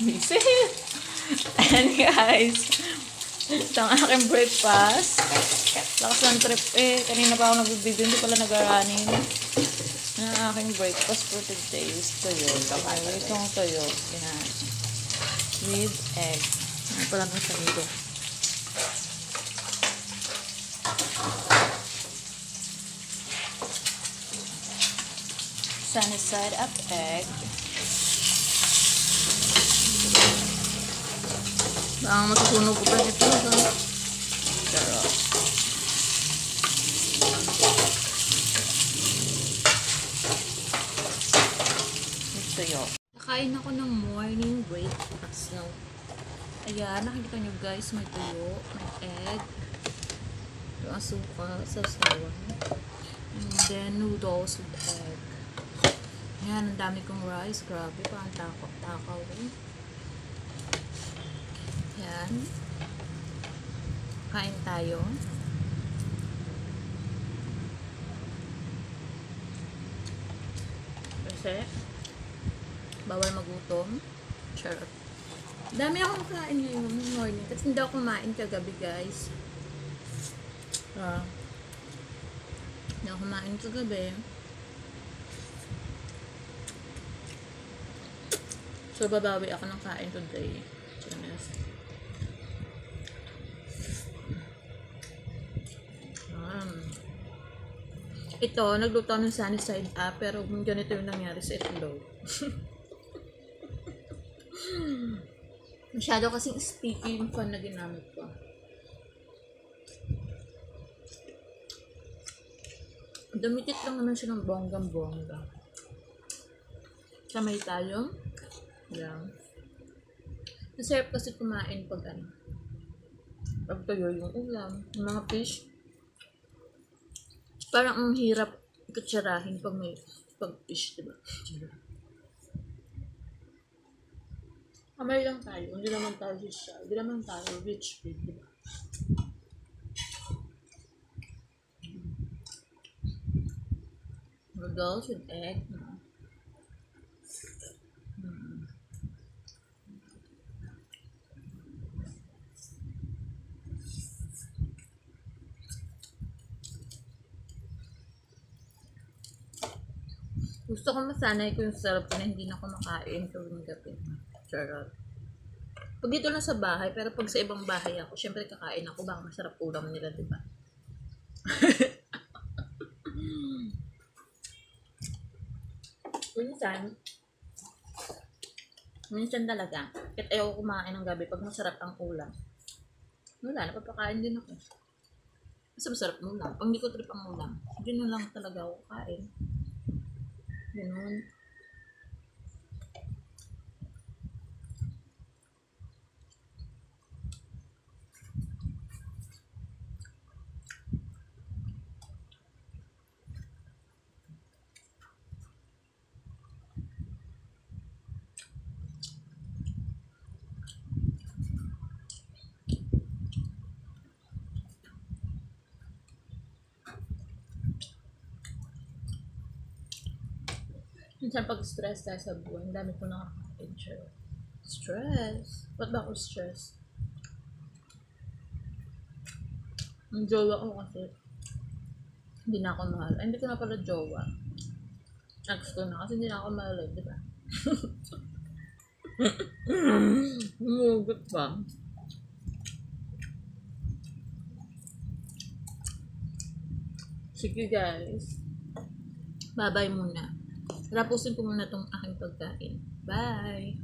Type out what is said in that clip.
Busy. And guys, ito ang aking breakfast. Lakas ng trip eh. Kanina pa ako nag-video, hindi pala nag-running. Ang aking breakfast for today is tuyo. Itong tuyo. Yan. With egg. Ano pala ng sarili. Sunny side up egg. Baka masusunog ko pa dito. Charot. Ito yun. Nakain ako ng morning breakfast. No? Ayan, nakikita nyo guys, may tuyo, may egg, may asukal, sasawan, and then noodles with egg. Ayan, ang dami kong rice. Grabe, parang takaw-takaw eh. Ayan. Kain tayo. Kasi bawal magutom. Charot. Dami akong kain ngayon morning. Kasi hindi ako kumain kagabi guys. Hindi ako kumain kagabi. So babawi ako ng kain today. Yes. Ito, nagluto ng sunny side up, pero ganito yung nangyari sa itlog. Masyado kasing sticky yung fan na ginamit ko. Dumitit lang naman siya ng bonggang-bongga. Kamay tayo. Yan. Masarap kasi kumain pag ano. Pag tuyo yung ulam. Yung mga fish. Parang ang hirap kutsarahin pag may pag-fish, diba? Kamay lang tayo. Hindi naman tayo siya. Hindi naman tayo rich food, diba? Noodles with egg. Gusto ko masanay ko yung sarap na hindi na ako makain tuwing gabi. Charot. Pag dito lang sa bahay, pero pag sa ibang bahay ako, syempre kakain ako, baka masarap ulam nila, diba? Minsan talaga, kahit ayaw kumain ng gabi, pag masarap ang ulam, wala, napapakain din ako. Kasi masarap ng ulam. Pag hindi ko trip ang ulam, hindi na lang talaga ako kain. Ganun. Minsan pag stress tayo sa buhay, ang dami ko nakakain. Stress? Ba't ba ako stress? Ang jowa ko kasi, hindi na ako mahal. Ay, hindi ko na pala jowa. Next ko na kasi hindi na ako mahal, di ba? Umugot pa. Sige guys. Bye-bye muna. Tapusin ko muna itong aking pagkain. Bye!